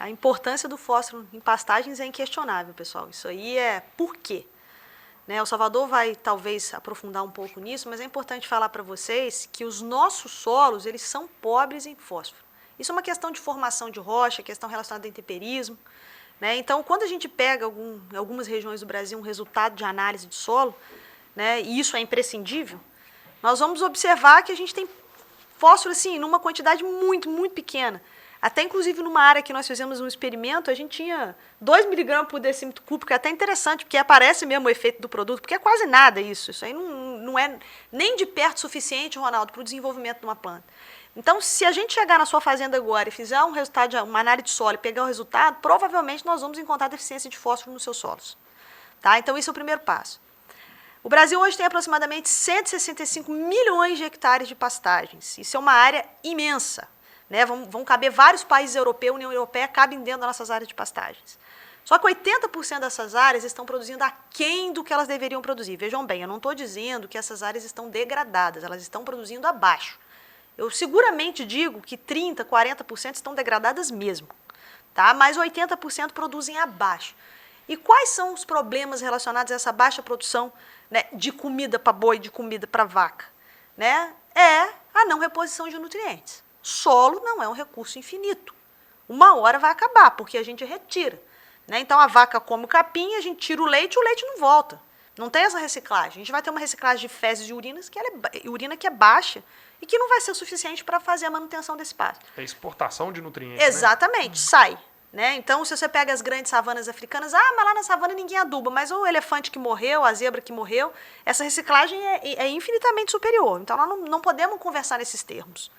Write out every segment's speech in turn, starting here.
a importância do fósforo em pastagens é inquestionável, pessoal. Isso aí é por quê? Né, o Salvador vai talvez aprofundar um pouco nisso, mas é importante falar para vocês que os nossos solos eles são pobres em fósforo. Isso é uma questão de formação de rocha, questão relacionada a intemperismo. Né? Então, quando a gente pega algumas regiões do Brasil um resultado de análise de solo, né, e isso é imprescindível, nós vamos observar que a gente tem fósforo assim, numa quantidade muito, muito pequena. Até, inclusive, numa área que nós fizemos um experimento, a gente tinha 2 miligramas por decímetro cúbico, que é até interessante, porque aparece mesmo o efeito do produto, porque é quase nada isso. Isso aí não é nem de perto suficiente, Ronaldo, para o desenvolvimento de uma planta. Então, se a gente chegar na sua fazenda agora e fizer um resultado, uma análise de solo e pegar o resultado, provavelmente nós vamos encontrar deficiência de fósforo nos seus solos. Tá? Então, esse é o primeiro passo. O Brasil hoje tem aproximadamente 165 milhões de hectares de pastagens. Isso é uma área imensa. Né, vão caber vários países europeus, a União Europeia, cabem dentro das nossas áreas de pastagens. Só que 80% dessas áreas estão produzindo aquém do que elas deveriam produzir. Vejam bem, eu não estou dizendo que essas áreas estão degradadas, elas estão produzindo abaixo. Eu seguramente digo que 30%, 40% estão degradadas mesmo, tá? Mas 80% produzem abaixo. E quais são os problemas relacionados a essa baixa produção, né, de comida para boi, de comida para vaca? Né? É a não reposição de nutrientes. Solo não é um recurso infinito. Uma hora vai acabar, porque a gente retira. Né? Então, a vaca come o capim, a gente tira o leite não volta. Não tem essa reciclagem. A gente vai ter uma reciclagem de fezes e urinas urina que é baixa e que não vai ser suficiente para fazer a manutenção desse pasto. É exportação de nutrientes, exatamente, né? sai. Né? Então, se você pega as grandes savanas africanas, mas lá na savana ninguém aduba, mas o elefante que morreu, a zebra que morreu, essa reciclagem é infinitamente superior. Então, nós não podemos conversar nesses termos.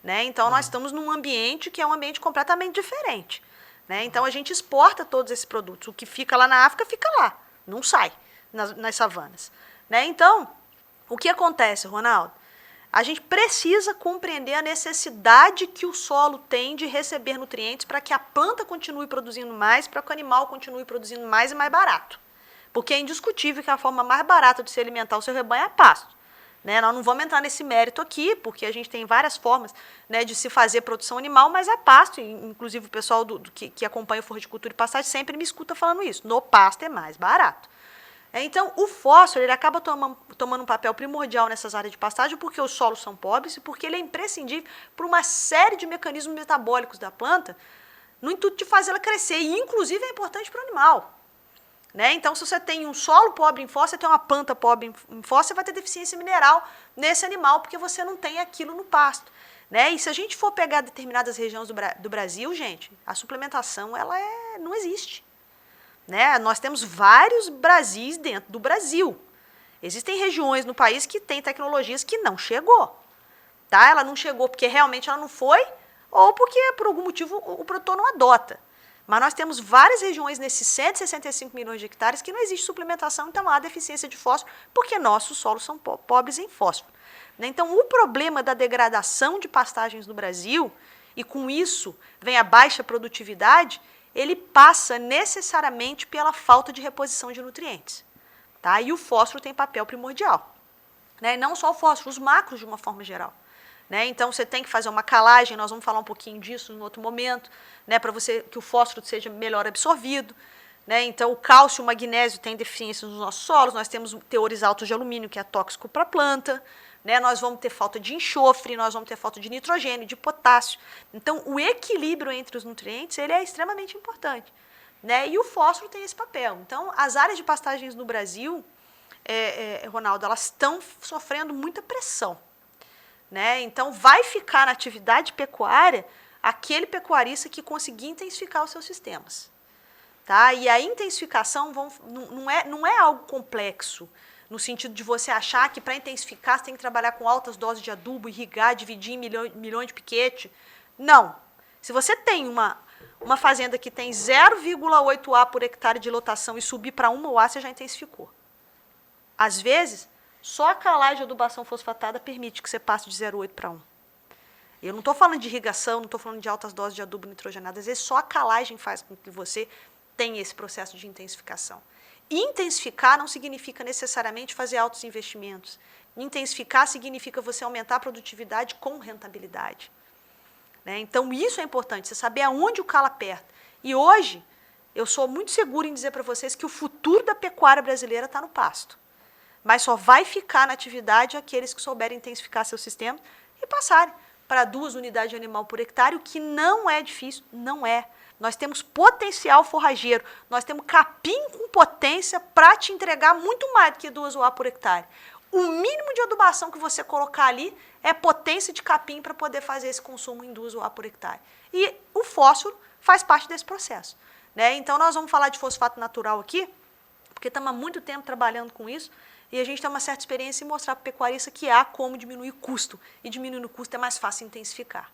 Né? Então, nós estamos num ambiente que é um ambiente completamente diferente. Né? Então, a gente exporta todos esses produtos. O que fica lá na África, fica lá. Não sai nas savanas. Né? Então, o que acontece, Ronaldo? A gente precisa compreender a necessidade que o solo tem de receber nutrientes para que a planta continue produzindo mais, para que o animal continue produzindo mais e mais barato. Porque é indiscutível que a forma mais barata de se alimentar o seu rebanho é pasto. Né? Nós não vamos entrar nesse mérito aqui, porque a gente tem várias formas, né, de se fazer produção animal, mas é pasto. Inclusive o pessoal que acompanha o Floricultura e Pastagem sempre me escuta falando isso. No pasto é mais barato. Então, o fósforo ele acaba tomando um papel primordial nessas áreas de pastagem porque os solos são pobres e porque ele é imprescindível para uma série de mecanismos metabólicos da planta no intuito de fazê-la crescer. E, inclusive, é importante para o animal. Né? Então, se você tem um solo pobre em fósforo, você tem uma planta pobre em fósforo, você vai ter deficiência mineral nesse animal, porque você não tem aquilo no pasto. Né? E se a gente for pegar determinadas regiões do Brasil, gente, a suplementação não existe. Né? Nós temos vários Brasis dentro do Brasil. Existem regiões no país que têm tecnologias que não chegou. Tá? Ela não chegou porque realmente ela não foi, ou porque, por algum motivo, o produtor não adota. Mas nós temos várias regiões nesses 165 milhões de hectares que não existe suplementação, então há deficiência de fósforo, porque nossos solos são pobres em fósforo. Então, o problema da degradação de pastagens no Brasil, e com isso vem a baixa produtividade, ele passa necessariamente pela falta de reposição de nutrientes. Tá? E o fósforo tem papel primordial. Né? Não só o fósforo, os macros de uma forma geral. Né? Então, você tem que fazer uma calagem, nós vamos falar um pouquinho disso em outro momento, né? Para que o fósforo seja melhor absorvido. Né? Então, o cálcio e o magnésio têm deficiência nos nossos solos, nós temos teores altos de alumínio, que é tóxico para a planta, né? Nós vamos ter falta de enxofre, nós vamos ter falta de nitrogênio, de potássio. Então, o equilíbrio entre os nutrientes ele é extremamente importante. Né? E o fósforo tem esse papel. Então, as áreas de pastagens no Brasil, Ronaldo, elas estão sofrendo muita pressão. Né? Então, vai ficar na atividade pecuária aquele pecuarista que conseguir intensificar os seus sistemas. Tá? E a intensificação não é algo complexo, no sentido de você achar que para intensificar você tem que trabalhar com altas doses de adubo, irrigar, dividir em milhões de piquete. Não. Se você tem uma fazenda que tem 0,8 A por hectare de lotação e subir para 1 A, você já intensificou. Às vezes, só a calagem de adubação fosfatada permite que você passe de 0,8 para 1. Eu não estou falando de irrigação, não estou falando de altas doses de adubo nitrogenado. Às vezes, só a calagem faz com que você tenha esse processo de intensificação. Intensificar não significa necessariamente fazer altos investimentos. Intensificar significa você aumentar a produtividade com rentabilidade. Né? Então, isso é importante, você saber aonde o calo aperta. E hoje, eu sou muito segura em dizer para vocês que o futuro da pecuária brasileira está no pasto. Mas só vai ficar na atividade aqueles que souberem intensificar seu sistema e passarem para 2 unidades de animal por hectare, o que não é difícil, não é. Nós temos potencial forrageiro, nós temos capim com potência para te entregar muito mais do que 2 UA por hectare. O mínimo de adubação que você colocar ali é potência de capim para poder fazer esse consumo em 2 UA por hectare. E o fósforo faz parte desse processo. Né? Então, nós vamos falar de fosfato natural aqui, porque estamos há muito tempo trabalhando com isso, e a gente tem uma certa experiência em mostrar para o pecuarista que há como diminuir custo. E diminuindo o custo é mais fácil intensificar.